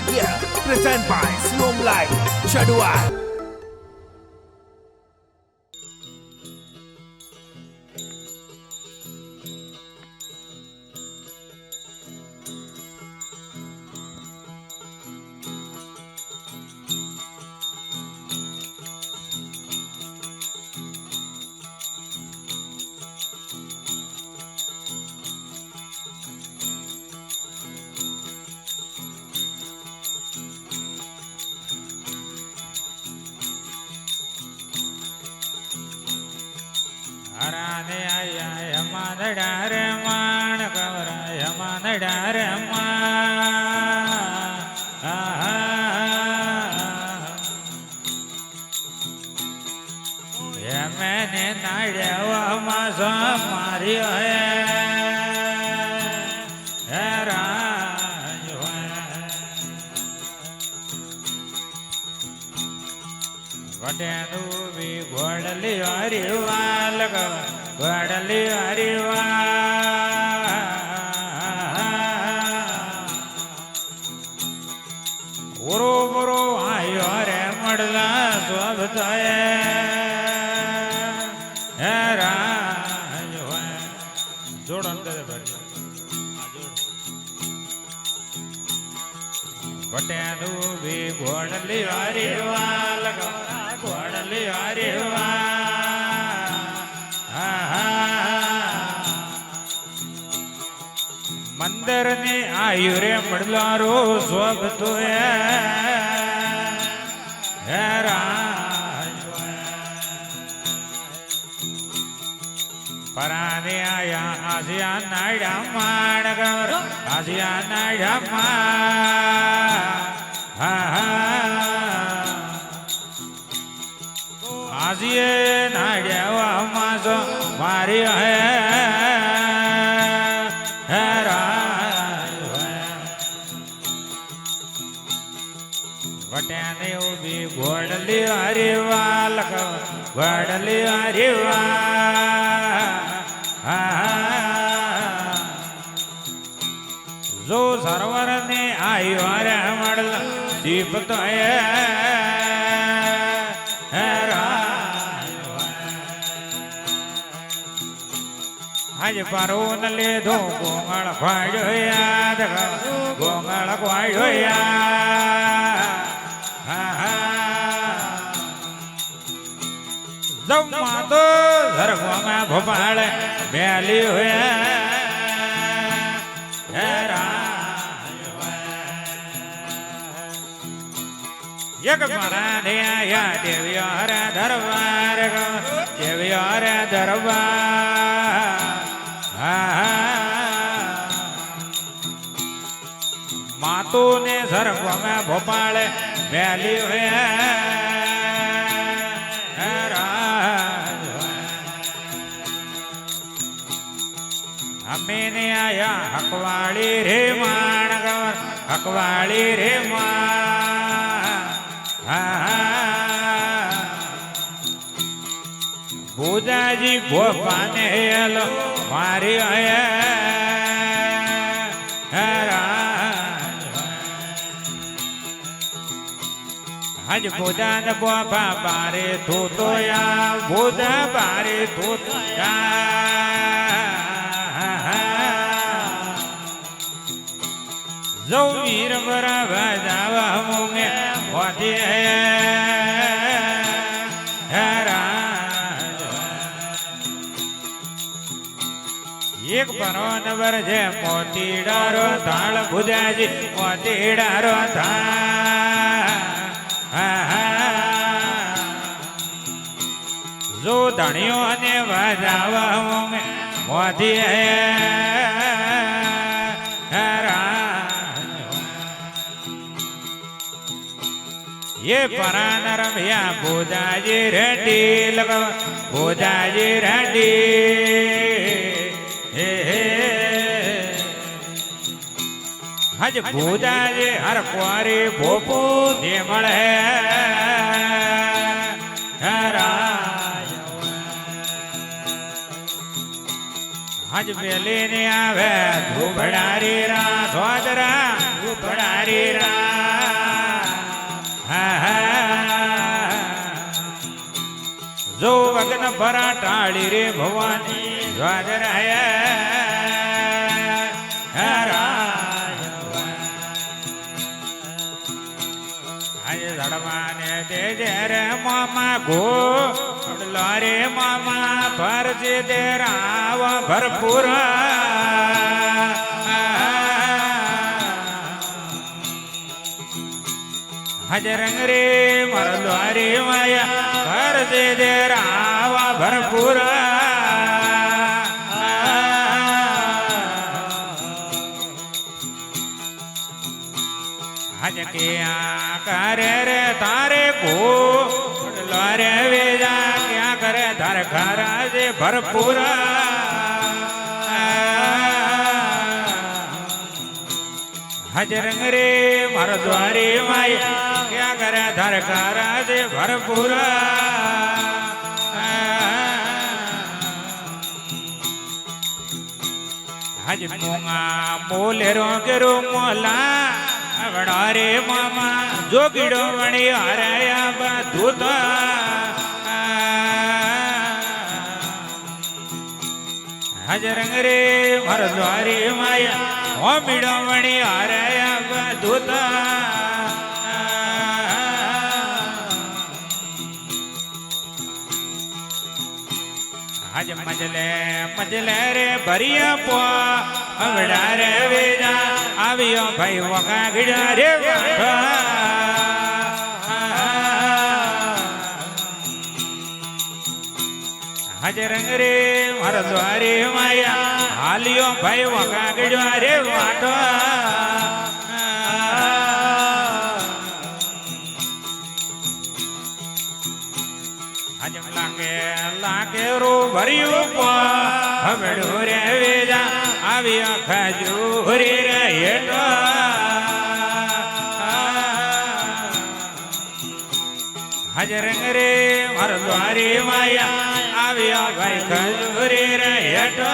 Yeah, present by Siom Light, Chadua. હરાને આયા યમાનડા રે માણ કવરા યમાનડા રે મેને નાડ્યામાં સો માર્યો હે રાજ વટેનું બી ઘોડલી હરિવા લગવા ઘોડલી હરિવા ઉરો બરો આયો રે મળલા શોભતો હે રાજ જોડો વટેનું બી ઘોડલી હરિવા લગવા ઘોડલી હરિવા મંદર ને આયુ રે મળલારો શોભતો હે રાજ પરાને આયા આસિયા નાડ્યા માણ ગર આસિયા નાડ્યા આજીએ નાડ્યા માસો મારી હે રાજ વટ્યાને ઉભી ઘોડલી હરિવા લખ ઘોડલી હરિવા જો સરોવર ને આયો રે મળલ દીપ તો આજ પારોન લીધો ગોંગળ ખવાડ્યો યાદ ગોંગળ ખવાડ્યો જમવા તો ધરગોમાં ભોપાળે મેલી એક મારા ને આયા દેવ્યો હરે દરબાર દેવ્યો હરે દરબાર માતો ને સરગમાં ભોપાળે મેલી અમે ને આયા હકવાળી રે માણ ગવર હકવાળી રે ભોજાજી ભોપાને હેલો મારી હજ ભોજાન બોપા પારે થૂતો યા ભોજા પારે થૂતો જો વીર બરાબર જાવા મુંગે હોતી એક પરોન વરજે મોતી ડારો થાળ ભુજાજી મોતી ડારો જો ધણીઓ ને વાજાવા મોતી ये परान रम्या भोजाजी रेड्डी लगा भोजाजी रेड्डी हज भोजाजी हर कुआरी भोपो देमल हज मेले ने आवे धूपड़ारी रा सोदरा धूपड़ारी रा ભરા ટાળી રે ભવાની દ્વાજરાયા ધડવાને દેજે રે મામા ઘોડલો રે મામા ભરજે દે રાવ ભરપૂર હજરંગ રે મરલો રે માયા ભરજે દે રાવ ભરપૂર હજ કે આ કરે રે તારે ઘોડલો રે વેજા ક્યાં કરે તારે ખરા જે ભરપૂર હજરંગ રે મારો દ્વારી માયા ક્યાં કરે તારે ખરા જે ભરપૂર હજ મોંગા મોલેરો કેરો મોલા વડા રે મામા જોગીડો વણી હરાયા બધું તો હજરંગ રે મારો દ્વારી માયા હોમીડો વણી હરાયા બધું તો હજ મજલે રે ભરિયા પો અવડા રે વેજા આવ્યો ભાઈ વગા ગીડા રે હજરંગ રે મારા દ્વારે માયા હાલ્યો ભાઈ વગા ગીડા રે વાટો હજમ લાગે રો ભર્યું પો હવડો રે વેજા આવ્યા ખજૂરી રે હેઠો હજરંગ રે મારો દ્વારી માયા આવ્યા ભાઈ ખજૂરી રે હેઠો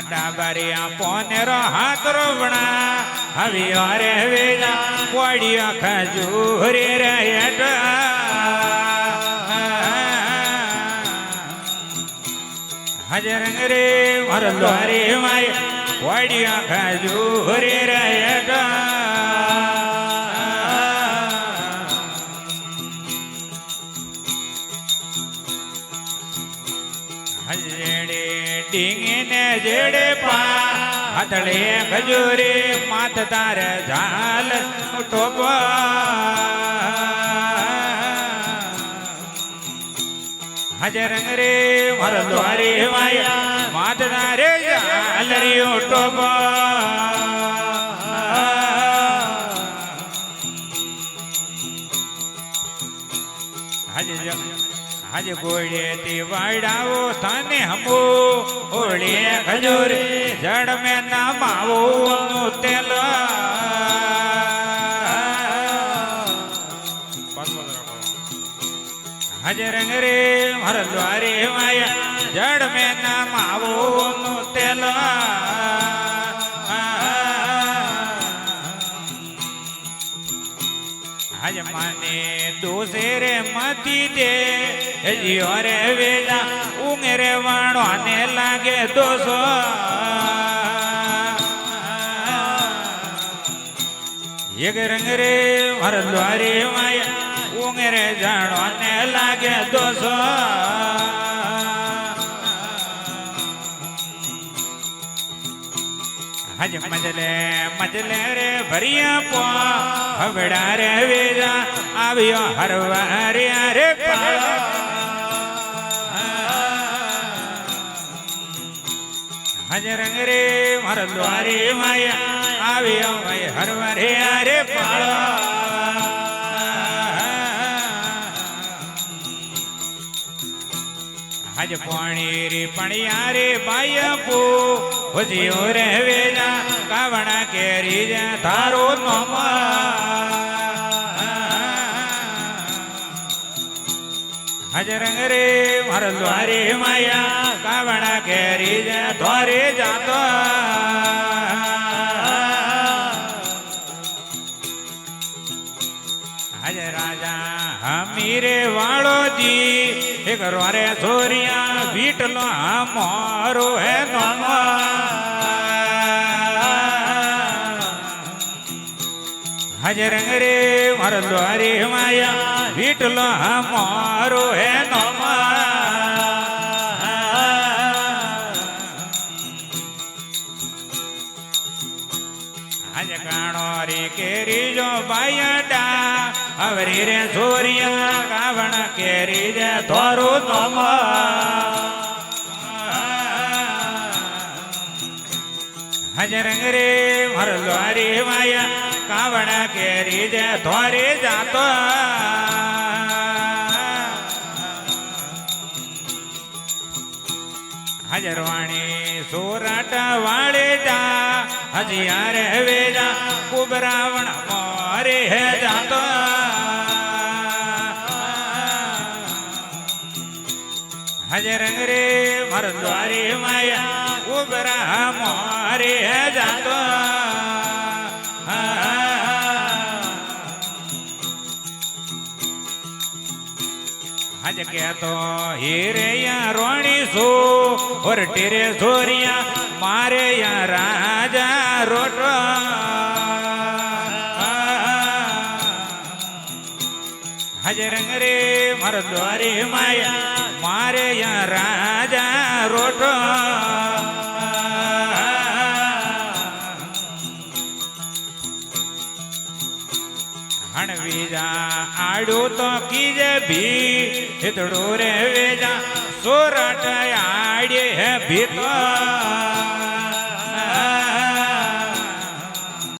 ડાબરિયા પોનેરો હાથ રોવણા આવ્યો રે વેજા પોડિયા ખજૂરી રે હેઠો હજરંગ રે મારો દ્વારી માયા પોડિયા ખજૂરી રે હેઠો હજેડે ડીંગીને જેડે પા હાથળે ખજૂરી માથ તારે ઝાલ ટોપો હજરંગ રે મારો દ્વારી માયા માથ તારે ઝાલ રિયો ટોપો હજ ગોળે તે વાડાવો સ્થાને હમો ઓળે ખજૂરે જડ મે ના માવો નું તેલ હજરંગ રે મારા દ્વારે માયા જડ મે ના માવો નું તેલ હજ માને દોષે રે મતી દે જીઓ રે વેલા ઊંઘે રે વાણો ને લાગે દોષો એક રંગ રે મારા દ્વારે માયા ઊંઘે રે જાણો ને લાગે દોષો હજ મજલે રે ભરિયા પો હવડા રે વેજા આવ્યો હરવારિયા રે પાળો હજરંગ રે મારા દ્વારે માયા આવ્યો ભાઈ હરવારિયા રે પાળો હજ પાણી રે પણિયા રે બાયા પો ભજીઓ રે વેજા કાવણા કેરી જા તારો નોમા હજરંગ રે મારા દ્વારે માયા કાવણા કેરી જા ધોરે જાતો કરો રે સોરિયા વીટલો મારો હે નમો હાજર રે મારો દ્વારી માયા વીટલો મારો હે નમો આજ કાણો રે કેરી જો બાયડા અવરી રે સોરિયા કાવણ કેરી જે થોરું નમ હાજર રે મર દ્વારી માયા કાવણ કેરી જે થોરી જાતો હાજર વાણી સોરાટ વાળે જા હજી યારે વેજા કુબરાવણ મોરે હે જાતો હાજર રે મર દ્વારી માયા કુબરા મોરે હે જાતો આજ કહેતો હીરે યા રોણી સો ઓર ટીરે સોરિયા મારે યા રાજા રોટો હાજર રે માર દ્વારી માયા મારે યા રાજા રોટો હણવીજા આડું તો કીજે ભી હિતડું રે વેજા સોરટ આડે હે ભીતો